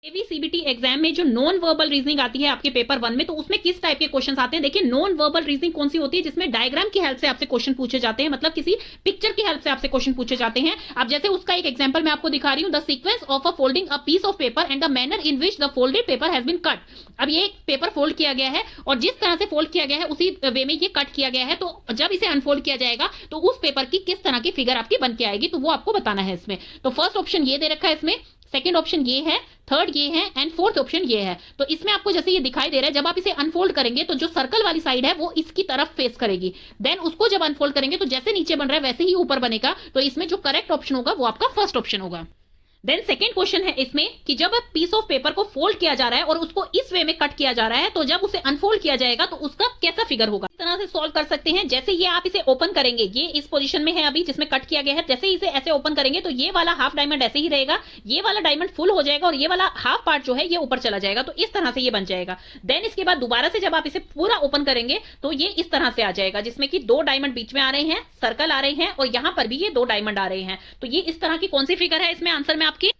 CBT exam में जो non verbal reasoning आती है आपके पेपर 1 में, तो उसमें किस टाइप के क्वेश्चंस आते हैं? देखिए, नॉन वर्बल रीजनिंग कौन सी होती है? जिसमें डायग्राम की हेल्प से आपसे क्वेश्चन पूछे जाते हैं, मतलब किसी पिक्चर की हेल्प से आपसे क्वेश्चन पूछे जाते हैं। अब जैसे उसका एक एग्जांपल मैं आपको दिखा रही हूं, the sequence of a folding a piece of paper and the manner in which the folded paper has been cut. अब ये पेपर फोल्ड किया गया है और जिस तरह से फोल्ड किया गया है उसी वे में ये कट किया गया है, तो जब इसे अनफोल्ड किया जाएगा तो उस पेपर की किस तरह की फिगर आपकी बन के आएगी, तो वो आपको बताना है इसमें। तो फर्स्ट ऑप्शन ये दे रखा है इसमें, सेकंड ऑप्शन ये है, थर्ड ये है एंड फोर्थ ऑप्शन ये है। तो इसमें आपको जैसे ये दिखाई दे रहा है, जब आप इसे अनफोल्ड करेंगे तो जो सर्कल वाली साइड है वो इसकी तरफ फेस करेगी, देन उसको जब अनफोल्ड करेंगे तो जैसे नीचे बन रहा है वैसे ही ऊपर बनेगा। तो इसमें जो करेक्ट ऑप्शन होगा वो आपका फर्स्ट ऑप्शन होगा। देन सेकेंड क्वेश्चन है इसमें कि जब पीस ऑफ पेपर को फोल्ड किया जा रहा है और उसको इस वे में कट किया जा रहा है, तो जब उसे अनफोल्ड किया जाएगा तो उसका कैसा फिगर होगा। इस तरह से सॉल्व कर सकते हैं। जैसे ये आप इसे ओपन करेंगे, ये इस पोजीशन में है अभी जिसमें कट किया गया है, जैसे इसे ऐसे ओपन करेंगे तो ये वाला हाफ डायमंड ऐसे ही रहेगा, ये वाला डायमंड फुल हो जाएगा और ये वाला हाफ पार्ट जो है ये ऊपर चला जाएगा। तो इस तरह से ये बन जाएगा। देन इसके बाद दोबारा से जब आप इसे पूरा ओपन करेंगे तो ये इस तरह से आ जाएगा, जिसमें कि दो डायमंड बीच में आ रहे हैं, सर्कल आ रहे हैं और यहां पर भी ये दो डायमंड आ रहे हैं। तो ये इस तरह की कौन सी फिगर है इसमें आंसर में आपकी?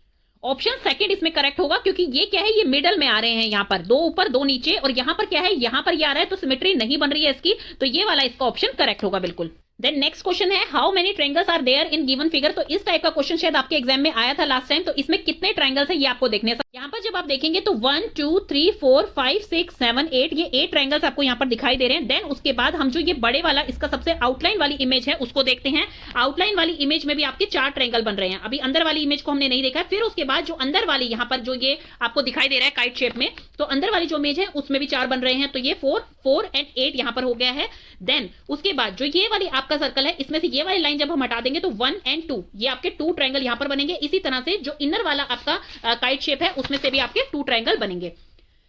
ऑप्शन सेकंड इसमें करेक्ट होगा, क्योंकि ये क्या है, ये मिडल में आ रहे हैं, यहाँ पर दो ऊपर दो नीचे, और यहाँ पर क्या है, यहाँ पर ये आ रहा है, तो सिमेट्री नहीं बन रही है इसकी, तो ये वाला इसका ऑप्शन करेक्ट होगा बिल्कुल। देन नेक्स्ट क्वेश्चन है, how many triangles are there in given figure. तो इस टाइप का क्वेश्चन शायद आपके एग्जाम में आया था लास्ट टाइम। तो इसमें कितने ट्रायंगल्स है ये आपको देखने हैं। यहाँ पर जब आप देखेंगे तो 1 2 3 4 5 6 7 8 ये 8 ट्रायंगल्स आपको यहाँ पर दिखाई दे रहे हैं। देन उसके बाद हम जो ये बड़े वाला इसका सबसे आउटलाइन वाली इमेज है उसको देखते हैं। आउटलाइन वाली इमेज में भी आपके 4 ट्रायंगल बन रहे हैं। अभी अंदर वाली इमेज को हमने नहीं देखा। फिर उसके बाद जो अंदर वाली यहाँ पर जो ये आपको दिखाई दे रहा है काइट शेप में, तो अंदर वाली जो इमेज है उसमें भी 4 बन रहे हैं। तो ये 4 4 एंड 8 यहाँ पर हो गया है। देन उसके बाद जो ये वाली आपका सर्कल है, इसमें से ये वाली लाइन जब हम हटा देंगे तो 1 एंड 2 ये आपके 2 ट्रायंगल यहाँ पर बनेंगे। इसी तरह से जो इनर वाला आपका काइट शेप है उसमें से भी आपके 2 ट्रायंगल बनेंगे।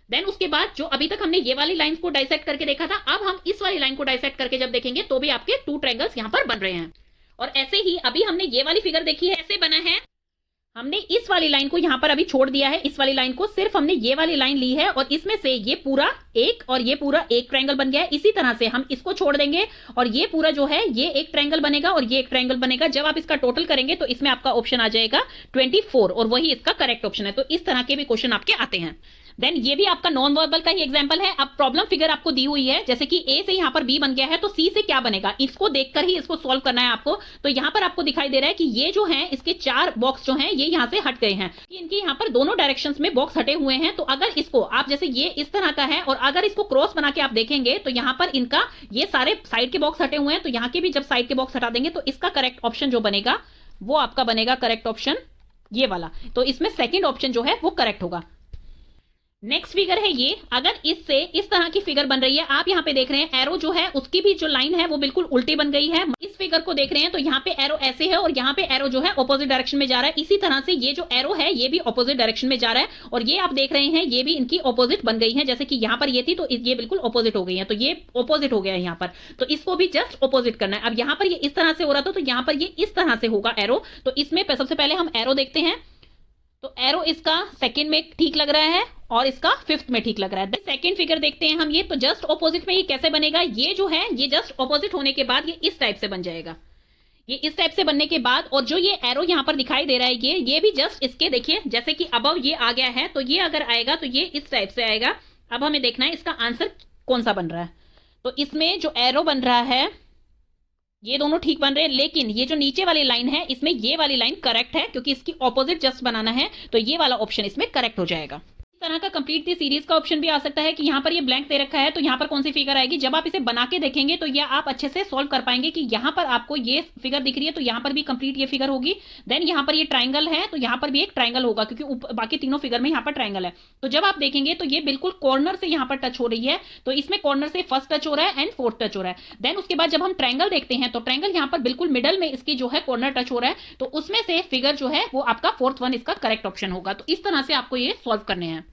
देन उसके बाद जो अभी तक हमने ये वाली लाइंस को डाइसेक्ट करके देखा था, अब हम इस वाली लाइन को डाइसेक्ट करके जब देखेंगे तो भी आपके 2 ट्रायंगल्स यहाँ पर बन रहे हैं। और ऐसे ही अभी हमने ये वाली फिगर देखी है, ऐसे बना है। हमने इस वाली लाइन को यहाँ पर अभी छोड़ दिया है, इस वाली लाइन को सिर्फ हमने ये वाली लाइन ली है और इसमें से ये पूरा एक और ये पूरा एक ट्रायंगल बन गया है। इसी तरह से हम इसको छोड़ देंगे और ये पूरा जो है ये एक ट्रायंगल बनेगा और ये एक ट्रायंगल बनेगा। जब आप इसका टोटल करेंगे तो इसमें आपका ऑप्शन आ जाएगा 24 और वही इसका करेक्ट ऑप्शन है। तो इस तरह के भी क्वेश्चन आपके आते हैं। देन ये भी आपका नॉन वर्बल का ही एग्जांपल है। अब प्रॉब्लम फिगर आपको दी हुई है, जैसे कि ए से यहाँ पर बी बन गया है तो सी से क्या बनेगा, इसको देखकर ही इसको सॉल्व करना है आपको। तो यहाँ पर आपको दिखाई दे रहा है कि ये जो है इसके 4 बॉक्स जो हैं ये यहाँ से हट गए हैं, इनके यहाँ पर दोनों डायरेक्शंस में बॉक्स हटे हुए हैं। तो अगर इसको आप जैसे ये इस तरह का है और अगर इसको क्रॉस बना के आप देखेंगे तो यहाँ पर इनका ये सारे साइड के बॉक्स हटे हुए हैं, तो यहाँ के भी जब साइड के बॉक्स हटा देंगे तो इसका करेक्ट ऑप्शन जो बनेगा वो आपका बनेगा करेक्ट ऑप्शन ये वाला। तो इसमें सेकेंड ऑप्शन जो है वो करेक्ट होगा। नेक्स्ट फिगर है ये, अगर इससे इस तरह की फिगर बन रही है, आप यहाँ पे देख रहे हैं एरो जो है उसकी भी जो लाइन है वो बिल्कुल उल्टी बन गई है। इस फिगर को देख रहे हैं तो यहाँ पे एरो ऐसे है और यहाँ पे एरो जो है ऑपोजिट डायरेक्शन में जा रहा है। इसी तरह से ये जो एरो है ये भी ऑपोजिट डायरेक्शन में जा रहा है और ये आप देख रहे हैं ये भी इनकी ऑपोजिट बन गई है। जैसे कि यहाँ पर ये थी तो ये बिल्कुल ऑपोजिट हो गई है, तो ये ऑपोजिट हो गया है यहाँ पर। तो इसको भी जस्ट ऑपोजिट करना है। अब यहाँ पर ये इस तरह से हो रहा था तो यहाँ पर ये इस तरह से होगा एरो। तो इसमें सबसे पहले हम एरो देखते हैं। तो एरो इसका सेकंड में ठीक लग रहा है और इसका फिफ्थ में ठीक लग रहा है। सेकंड फिगर देखते हैं हम ये, तो जस्ट ऑपोजिट में ये कैसे बनेगा, ये जो है ये जस्ट ऑपोजिट होने के बाद ये इस टाइप से बन जाएगा। ये इस टाइप से बनने के बाद और जो ये एरो यहाँ पर दिखाई दे रहा है ये भी जस्ट इसके देखिए जैसे कि अबव ये आ गया है, तो ये अगर आएगा तो ये इस टाइप से आएगा। अब हमें देखना है इसका आंसर कौन सा बन रहा है। तो इसमें जो एरो बन रहा है ये दोनों ठीक बन रहे हैं, लेकिन ये जो नीचे वाली लाइन है इसमें ये वाली लाइन करेक्ट है क्योंकि इसकी ऑपोजिट जस्ट बनाना है। तो ये वाला ऑप्शन इसमें करेक्ट हो जाएगा। इस तरह का कंप्लीट दी सीरीज का ऑप्शन भी आ सकता है कि यहाँ पर ये ब्लैंक दे रखा है तो यहाँ पर कौन सी फिगर आएगी। जब आप इसे बना के देखेंगे तो ये आप अच्छे से सॉल्व कर पाएंगे कि यहाँ पर आपको ये फिगर दिख रही है तो यहाँ पर भी कंप्लीट ये फिगर होगी। देन यहाँ पर ये ट्राइंगल है तो यहाँ पर भी एक ट्राइंगल होगा क्योंकि बाकी तीनों फिगर में यहाँ पर ट्राइंगल है। तो जब आप देखेंगे तो ये बिल्कुल कॉर्नर से यहाँ पर टच हो रही है, तो इसमें कॉर्नर से फर्स्ट टच हो रहा है एंड फोर्थ टच हो रहा है। देन उसके बाद जब हम ट्राइंगल देखते हैं तो ट्राइंगल यहाँ पर बिल्कुल मिडल में इसकी जो है कॉर्नर टच हो रहा है, तो उसमें से फिगर जो है वो आपका फोर्थ वन इसका करेक्ट ऑप्शन होगा। तो इस तरह से आपको ये सॉल्व करने हैं।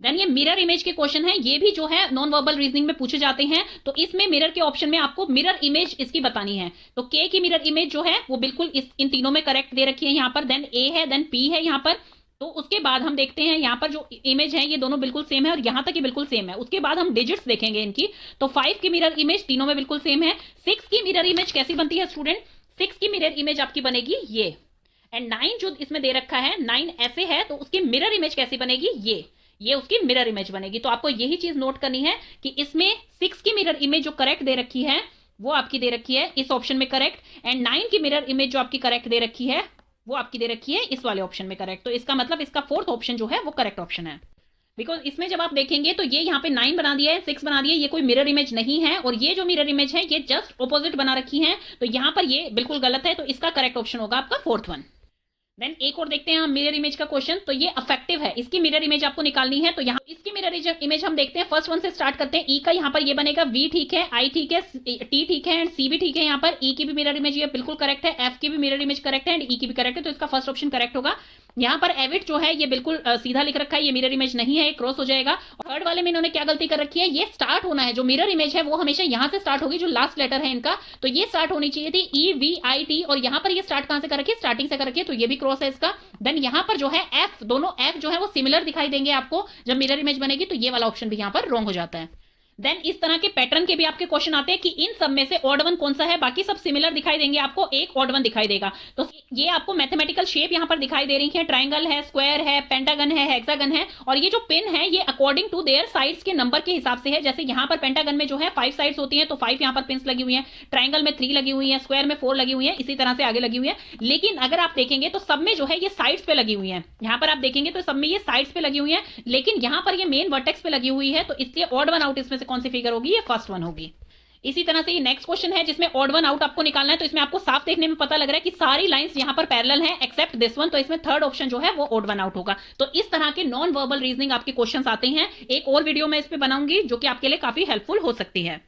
देन ये मिरर इमेज के क्वेश्चन है, ये भी जो है नॉन वर्बल रीजनिंग में पूछे जाते हैं। तो इसमें मिरर के ऑप्शन में आपको मिरर इमेज इसकी बतानी है। तो के की मिरर इमेज जो है वो बिल्कुल इन तीनों में करेक्ट दे रखी है यहाँ पर। देन ए है, देन पी है यहाँ पर। तो उसके बाद हम देखते हैं यहाँ पर जो इमेज है ये दोनों बिल्कुल सेम है और यहाँ तक ये बिल्कुल सेम है। उसके बाद हम डिजिट्स देखेंगे इनकी, तो 5 की मिरर इमेज तीनों में बिल्कुल सेम है। 6 की मिरर इमेज कैसी बनती है स्टूडेंट, 6 की मिरर इमेज आपकी बनेगी ये, एंड 9 जो इसमें दे रखा है 9 ऐसे है, तो उसकी मिरर इमेज कैसी बनेगी, ये उसकी मिरर इमेज बनेगी। तो आपको यही चीज नोट करनी है कि इसमें 6 की मिरर इमेज जो करेक्ट दे रखी है वो आपकी दे रखी है इस ऑप्शन में करेक्ट, एंड 9 की मिरर इमेज जो आपकी करेक्ट दे रखी है वो आपकी दे रखी है इस वाले ऑप्शन में करेक्ट। तो इसका मतलब इसका फोर्थ ऑप्शन जो है वो करेक्ट ऑप्शन है। बिकॉज इसमें जब आप देखेंगे तो ये यहाँ पे 9 बना दिया है, 6 बना दिया है, ये कोई मिरर इमेज नहीं है, और ये जो मिरर इमेज है ये जस्ट ऑपोजिट बना रखी है, तो यहाँ पर ये बिल्कुल गलत है। तो इसका करेक्ट ऑप्शन होगा आपका फोर्थ वन। देन एक और देखते हैं हम मिरर इमेज का क्वेश्चन। तो ये अफेक्टिव है, इसकी मिरर इमेज आपको निकालनी है। तो यहाँ इसकी मिरर इमेज हम देखते हैं, फर्स्ट वन से स्टार्ट करते हैं। ई का यहाँ पर ये बनेगा, वी ठीक है, आई ठीक है, टी ठीक है, एंड सी भी ठीक है। यहाँ पर ई की भी मिरर इमेज ये बिल्कुल करेक्ट है, एफ की भी मिरर इमेज करेक्ट है, एंड ई की भी करेक्ट है। तो इसका फर्स्ट ऑप्शन करेक्ट होगा। यहाँ पर एविट जो है ये बिल्कुल सीधा लिख रखा है, ये मिरर इमेज नहीं है, ये क्रॉस हो जाएगा। थर्ड वाले में इन्होंने क्या गलती कर रखी है, ये स्टार्ट होना है, जो मिरर इमेज है वो हमेशा यहां से स्टार्ट होगी, जो लास्ट लेटर है इनका, तो ये स्टार्ट होनी चाहिए थी ई वी आई टी, और यहां पर ये स्टार्ट कहां से कर रखी है, स्टार्टिंग से कर रखी है, तो ये भी क्रॉस है इसका। देन यहां पर जो है एफ, दोनों एफ जो है वो सिमिलर दिखाई देंगे आपको जब मिरर इमेज बनेगी, तो ये वाला ऑप्शन भी यहां पर रॉन्ग हो जाता है। देन इस तरह के पैटर्न के भी आपके क्वेश्चन आते हैं कि इन सब में से ऑड वन कौन सा है, बाकी सब सिमिलर दिखाई देंगे आपको, एक ऑड वन दिखाई देगा। तो ये आपको मैथमेटिकल शेप यहां पर दिखाई दे रही है, ट्राइंगल है, स्क्वायर है, पेंटागन है, हेक्सागन है, और ये जो पिन है ये अकॉर्डिंग टू देयर साइड्स के नंबर के हिसाब से है। जैसे यहां पर पेंटागन में जो है 5 साइड्स होती हैं, तो 5 यहां पर पिन्स लगी हुई है, ट्राइंगल में 3 लगी हुई है, स्क्वायर में 4 लगी हुई है, इसी तरह से आगे लगी हुई है। लेकिन अगर आप देखेंगे तो सब में जो है ये साइड्स पे लगी हुई है, यहां पर आप देखेंगे तो सब में ये साइड्स पे लगी हुई है, लेकिन यहां पर ये मेन वर्टेक्स पे लगी हुई है, तो इसलिए ऑड वन आउट इसमें से कौन सी फिगर होगी, फर्स्ट वन होगी। इसी तरह से ये नेक्स्ट क्वेश्चन है जिसमें ऑड वन आउट आपको निकालना है। तो इसमें आपको साफ देखने में पता लग रहा है कि सारी लाइंस यहां पर पैरेलल हैं एक्सेप्ट दिस वन, तो इसमें थर्ड ऑप्शन जो है वो ऑड वन आउट होगा। तो इस तरह के नॉन वर्बल रीजनिंग आपके क्वेश्चंस आते हैं। एक और वीडियो मैं इस पे बनाऊंगी जो कि आपके लिए काफी हेल्पफुल हो सकती है।